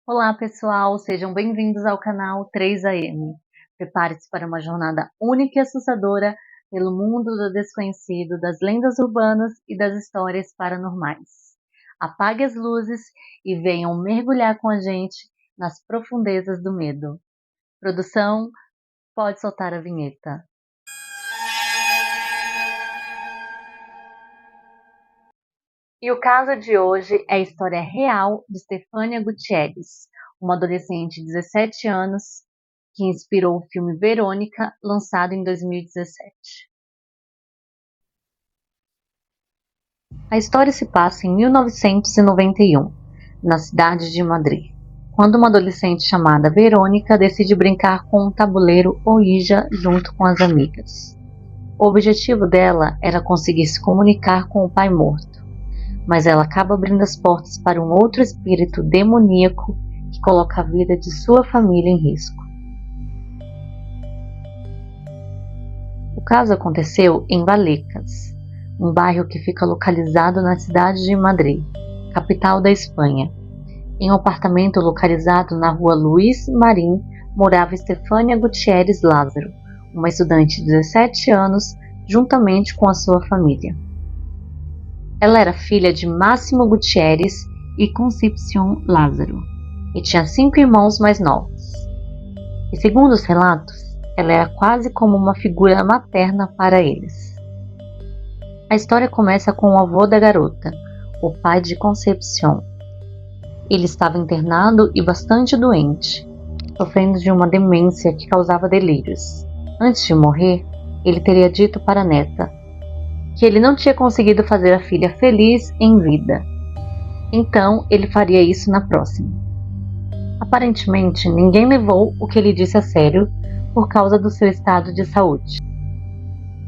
Olá pessoal, sejam bem-vindos ao canal 3AM. Prepare-se para uma jornada única e assustadora pelo mundo do desconhecido, das lendas urbanas e das histórias paranormais. Apague as luzes e venham mergulhar com a gente nas profundezas do medo. Produção, pode soltar a vinheta. E o caso de hoje é a história real de Stefania Gutierrez, uma adolescente de 17 anos que inspirou o filme Verônica, lançado em 2017. A história se passa em 1991, na cidade de Madrid, quando uma adolescente chamada Verônica decide brincar com um tabuleiro Ouija junto com as amigas. O objetivo dela era conseguir se comunicar com o pai morto, mas ela acaba abrindo as portas para um outro espírito demoníaco que coloca a vida de sua família em risco. O caso aconteceu em Vallecas, um bairro que fica localizado na cidade de Madrid, capital da Espanha. Em um apartamento localizado na rua Luís Marín, morava Stefania Gutierrez Lázaro, uma estudante de 17 anos, juntamente com a sua família. Ela era filha de Máximo Gutierrez e Concepción Lázaro, e tinha 5 irmãos mais novos. E segundo os relatos, ela era quase como uma figura materna para eles. A história começa com o avô da garota, o pai de Concepción. Ele estava internado e bastante doente, sofrendo de uma demência que causava delírios. Antes de morrer, ele teria dito para a neta que ele não tinha conseguido fazer a filha feliz em vida. Então, ele faria isso na próxima. Aparentemente, ninguém levou o que ele disse a sério por causa do seu estado de saúde.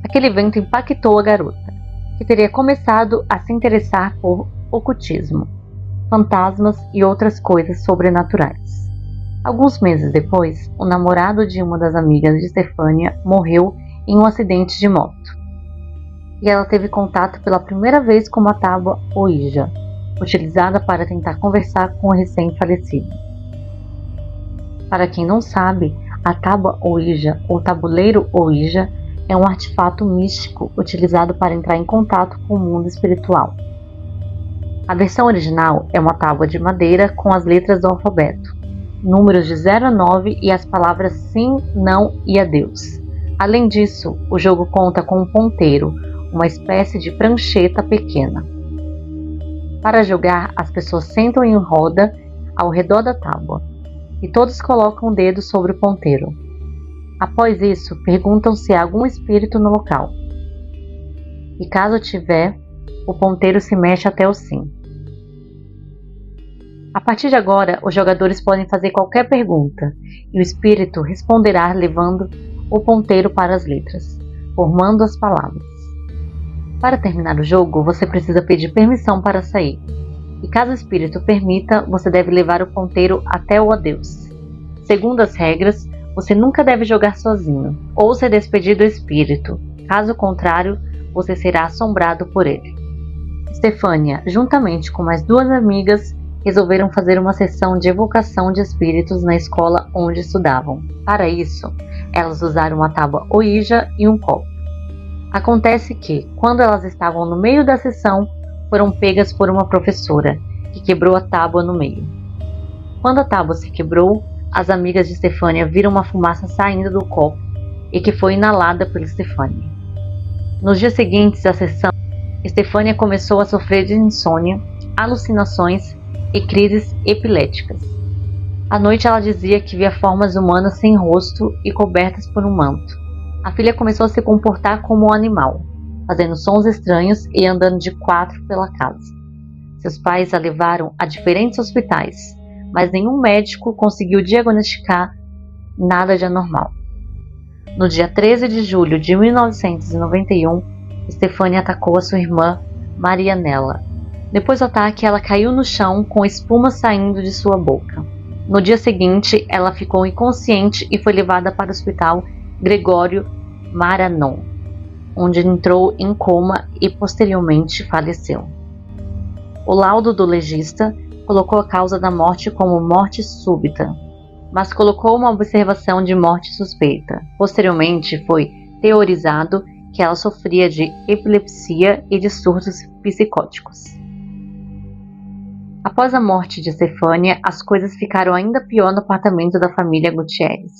Aquele evento impactou a garota, que teria começado a se interessar por ocultismo, fantasmas e outras coisas sobrenaturais. Alguns meses depois, o namorado de uma das amigas de Stefania morreu em um acidente de moto. E ela teve contato pela primeira vez com uma tábua Ouija, utilizada para tentar conversar com o recém-falecido. Para quem não sabe, a tábua Ouija ou tabuleiro Ouija é um artefato místico utilizado para entrar em contato com o mundo espiritual. A versão original é uma tábua de madeira com as letras do alfabeto, números de 0 a 9 e as palavras sim, não e adeus. Além disso, o jogo conta com um ponteiro, uma espécie de prancheta pequena. Para jogar, as pessoas sentam em roda ao redor da tábua e todos colocam o dedo sobre o ponteiro. Após isso, perguntam se há algum espírito no local. E caso tiver, o ponteiro se mexe até o sim. A partir de agora, os jogadores podem fazer qualquer pergunta e o espírito responderá levando o ponteiro para as letras, formando as palavras. Para terminar o jogo, você precisa pedir permissão para sair. E caso o espírito permita, você deve levar o ponteiro até o adeus. Segundo as regras, você nunca deve jogar sozinho ou se despedir do espírito. Caso contrário, você será assombrado por ele. Stefania, juntamente com mais 2 amigas, resolveram fazer uma sessão de evocação de espíritos na escola onde estudavam. Para isso, elas usaram uma tábua Ouija e um copo. Acontece que, quando elas estavam no meio da sessão, foram pegas por uma professora, que quebrou a tábua no meio. Quando a tábua se quebrou, as amigas de Stefania viram uma fumaça saindo do copo e que foi inalada por Stefania. Nos dias seguintes à sessão, Stefania começou a sofrer de insônia, alucinações e crises epiléticas. À noite ela dizia que via formas humanas sem rosto e cobertas por um manto. A filha começou a se comportar como um animal, fazendo sons estranhos e andando de 4 pela casa. Seus pais a levaram a diferentes hospitais, mas nenhum médico conseguiu diagnosticar nada de anormal. No dia 13 de julho de 1991, Stefania atacou a sua irmã, Marianela. Depois do ataque, ela caiu no chão com espuma saindo de sua boca. No dia seguinte, ela ficou inconsciente e foi levada para o hospital Gregório Maranon, onde entrou em coma e posteriormente faleceu. O laudo do legista colocou a causa da morte como morte súbita, mas colocou uma observação de morte suspeita. Posteriormente, foi teorizado que ela sofria de epilepsia e de surtos psicóticos. Após a morte de Stefania, as coisas ficaram ainda pior no apartamento da família Gutierrez.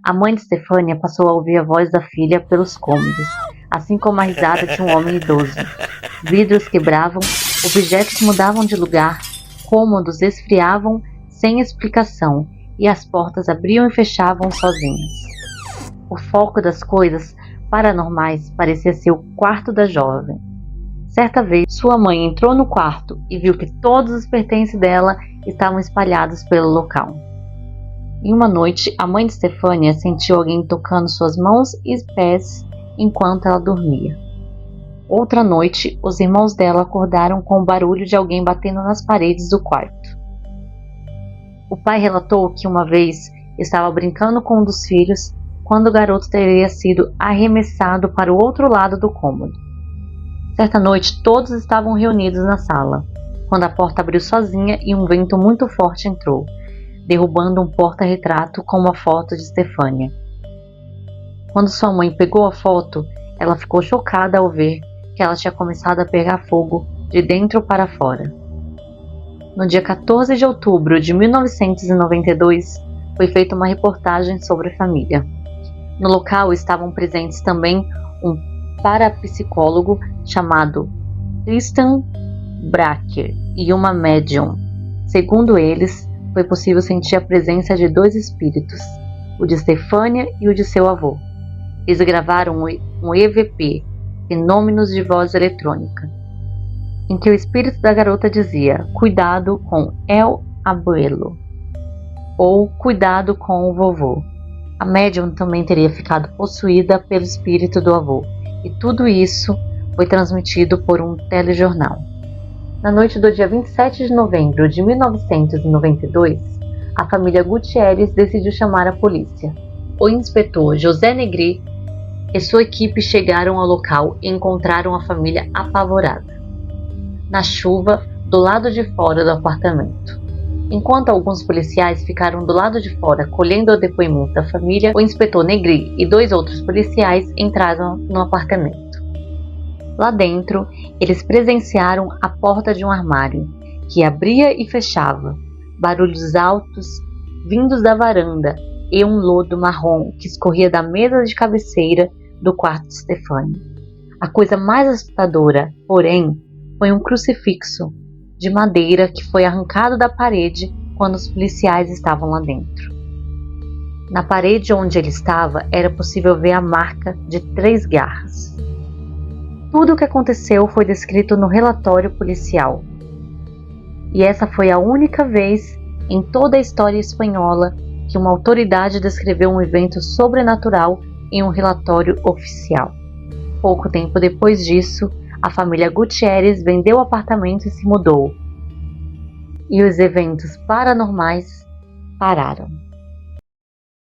A mãe de Stefania passou a ouvir a voz da filha pelos cômodos, assim como a risada de um homem idoso. Vidros quebravam, objetos mudavam de lugar, cômodos esfriavam sem explicação e as portas abriam e fechavam sozinhas. O foco das coisas paranormais parecia ser o quarto da jovem. Certa vez, sua mãe entrou no quarto e viu que todos os pertences dela estavam espalhados pelo local. Em uma noite, a mãe de Stefania sentiu alguém tocando suas mãos e pés enquanto ela dormia. Outra noite, os irmãos dela acordaram com o barulho de alguém batendo nas paredes do quarto. O pai relatou que uma vez estava brincando com um dos filhos quando o garoto teria sido arremessado para o outro lado do cômodo. Certa noite, todos estavam reunidos na sala, quando a porta abriu sozinha e um vento muito forte entrou, derrubando um porta-retrato com uma foto de Stefania. Quando sua mãe pegou a foto, ela ficou chocada ao ver que ela tinha começado a pegar fogo de dentro para fora. No dia 14 de outubro de 1992, foi feita uma reportagem sobre a família. No local estavam presentes também um parapsicólogo chamado Tristan Bracker e uma médium. Segundo eles, foi possível sentir a presença de dois espíritos, o de Stefania e o de seu avô. Eles gravaram um EVP, Fenômenos de Voz Eletrônica, em que o espírito da garota dizia: "Cuidado com El Abuelo", ou "Cuidado com o vovô". A médium também teria ficado possuída pelo espírito do avô, e tudo isso foi transmitido por um telejornal. Na noite do dia 27 de novembro de 1992, a família Gutierrez decidiu chamar a polícia. O inspetor José Negri e sua equipe chegaram ao local e encontraram a família apavorada, na chuva, do lado de fora do apartamento. Enquanto alguns policiais ficaram do lado de fora colhendo o depoimento da família, o inspetor Negri e dois outros policiais entraram no apartamento. Lá dentro, eles presenciaram a porta de um armário, que abria e fechava, barulhos altos vindos da varanda e um lodo marrom que escorria da mesa de cabeceira do quarto de Stefania. A coisa mais assustadora, porém, foi um crucifixo de madeira que foi arrancado da parede quando os policiais estavam lá dentro. Na parede onde ele estava era possível ver a marca de 3 garras. Tudo o que aconteceu foi descrito no relatório policial. E essa foi a única vez em toda a história espanhola que uma autoridade descreveu um evento sobrenatural em um relatório oficial. Pouco tempo depois disso, a família Gutierrez vendeu o apartamento e se mudou. E os eventos paranormais pararam.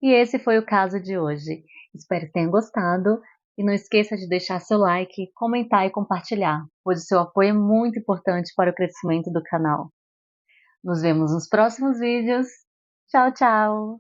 E esse foi o caso de hoje. Espero que tenham gostado. E não esqueça de deixar seu like, comentar e compartilhar, pois o seu apoio é muito importante para o crescimento do canal. Nos vemos nos próximos vídeos. Tchau, tchau!